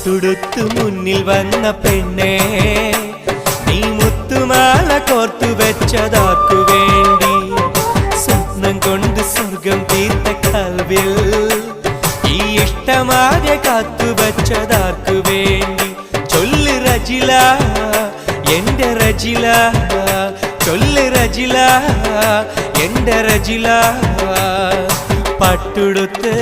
പട്ടുടുത്തു മുന്നിൽ വന്ന പെണ്ണേ, നീ മുത്തുമാല കോർത്തു വെച്ചതാർക്കു വേണ്ടി? സ്വപ്നം കൊണ്ട് സ്വർഗം തീർത്ത കൽവിൽ ഈ ഇഷ്ടമാകെ കാത്തു വെച്ചതാർക്കു വേണ്ടി? ചൊല്ല് റജില, എന്റെ റജില, ചൊല്ല് റജില, എന്റെ റജില. പട്ടുടുത്ത്